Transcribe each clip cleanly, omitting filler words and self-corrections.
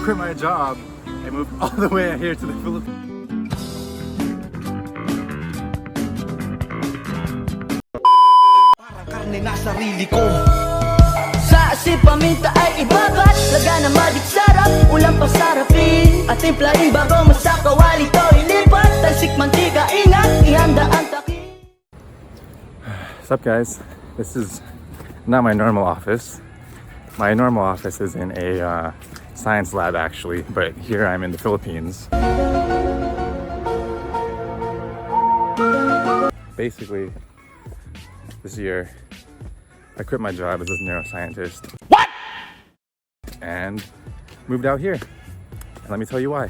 quit my job and moved all the way here to the Philippines. Karne na sarili ko. Sa asip paminta ay ibabat, laga na magic sarap, ulang pasarapin at timplahin bago mo sa kawali to ilipat. Talsik mantika, ingat, ihanda ang takip. What's up, guys? This is not my normal office. My normal office is in a science lab, actually, but here I'm in the Philippines. Basically, this year, I quit my job as a neuroscientist. What? And moved out here. And let me tell you why.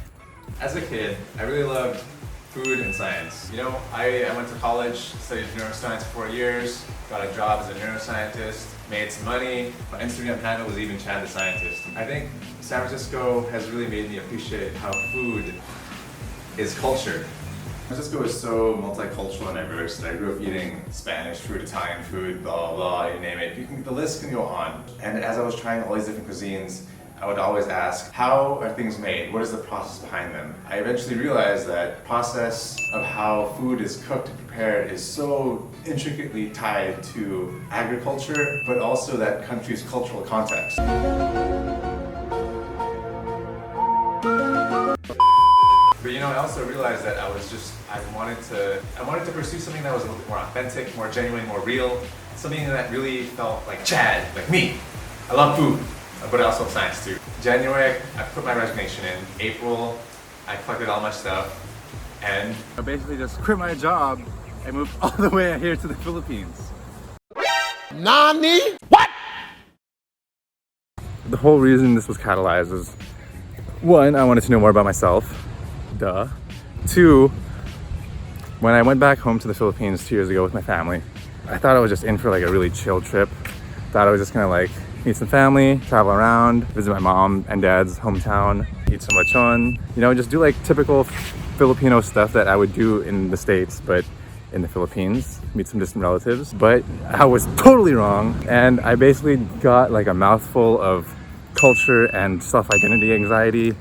As a kid, I really loved food and science. You know, I went to college, studied neuroscience for 4 years, got a job as a neuroscientist, made some money. My Instagram handle was even Chad the Scientist. I think San Francisco has really made me appreciate how food is culture. San Francisco is so multicultural and diverse that I grew up eating Spanish food, Italian food, blah, blah, blah, you name it. The list can go on. And as I was trying all these different cuisines, I would always ask, how are things made? What is the process behind them? I eventually realized that the process of how food is cooked and prepared is so intricately tied to agriculture, but also that country's cultural context. But you know, I also realized that I wanted to pursue something that was a little bit more authentic, more genuine, more real, something that really felt like Chad, like me. I love food, but I also love science too. January, I put my resignation in. April, I collected all my stuff, and I basically just quit my job and moved all the way here to the Philippines. Nani? What? The whole reason this was catalyzed is, one, I wanted to know more about myself. Duh. Two, when I went back home to the Philippines 2 years ago with my family, I thought I was just in for like a really chill trip. Thought I was just gonna like meet some family, travel around, visit my mom and dad's hometown, eat some lechon, you know, just do like typical Filipino stuff that I would do in the States, but in the Philippines, meet some distant relatives. But I was totally wrong, and I basically got like a mouthful of culture and self-identity anxiety.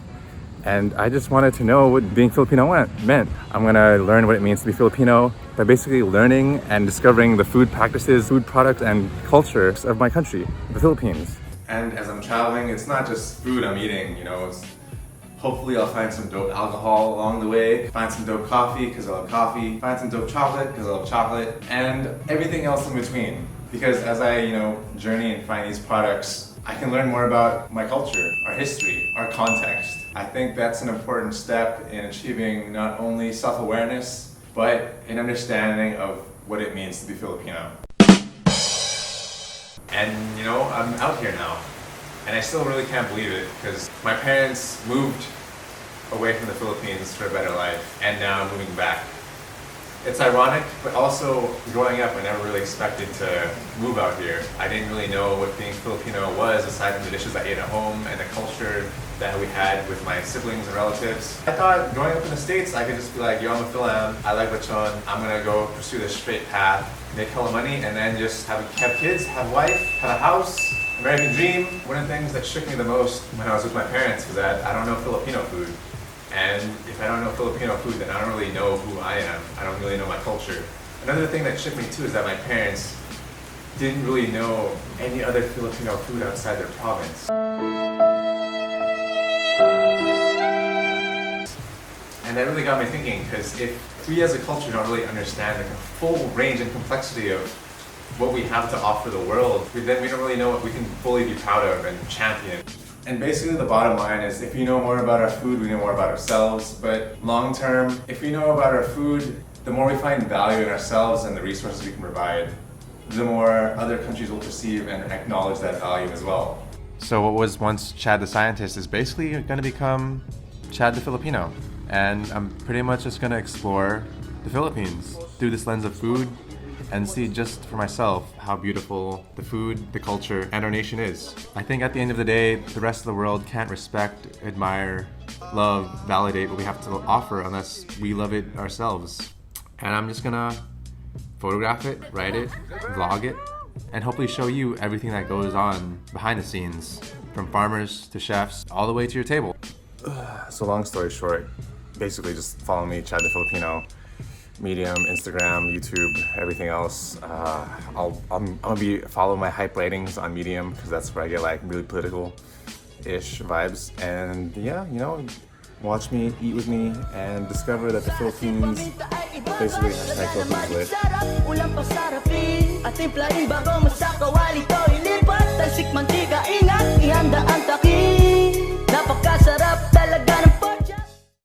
And I just wanted to know what being Filipino meant. I'm gonna learn what it means to be Filipino by basically learning and discovering the food practices, food products, and culture of my country, the Philippines. And as I'm traveling, it's not just food I'm eating, you know, hopefully I'll find some dope alcohol along the way, find some dope coffee because I love coffee, find some dope chocolate because I love chocolate, and everything else in between. Because as I, you know, journey and find these products, I can learn more about my culture, our history, our context. I think that's an important step in achieving not only self-awareness, but an understanding of what it means to be Filipino. And you know, I'm out here now, and I still really can't believe it, because my parents moved away from the Philippines for a better life, and now I'm moving back. It's ironic, but also growing up, I never really expected to move out here. I didn't really know what being Filipino was, aside from the dishes I ate at home and the culture that we had with my siblings and relatives. I thought growing up in the States, I could just be like, yo, I'm a Philam, I like lechon, I'm gonna go pursue this straight path, make hella money, and then just have kids, have a wife, have a house, American dream. One of the things that shook me the most when I was with my parents was that I don't know Filipino food. And if I don't know Filipino food, then I don't really know who I am. I don't really know my culture. Another thing that shook me too is that my parents didn't really know any other Filipino food outside their province. And that really got me thinking, because if we as a culture don't really understand the full range and complexity of what we have to offer the world, then we don't really know what we can fully be proud of and champion. And basically the bottom line is, if we know more about our food, we know more about ourselves. But long term, if we know about our food, the more we find value in ourselves and the resources we can provide, the more other countries will perceive and acknowledge that value as well. So what was once Chad the Scientist is basically going to become Chad the Filipino. And I'm pretty much just going to explore the Philippines through this lens of food, and see just for myself how beautiful the food, the culture, and our nation is. I think at the end of the day, the rest of the world can't respect, admire, love, validate what we have to offer unless we love it ourselves. And I'm just gonna photograph it, write it, vlog it, and hopefully show you everything that goes on behind the scenes from farmers to chefs, all the way to your table. So long story short, basically just follow me, Chad the Filipino, Medium, Instagram, YouTube, everything else. I'm gonna be follow my hype ratings on Medium because that's where I get like really political-ish vibes. And yeah, you know, watch me, eat with me, and discover that the Philippines, basically hashtag Philippines lit. Ulang pasarapin at timplahin bago masakawal ito ilipat. Talsik mantika, ingat, ihanda ang takip.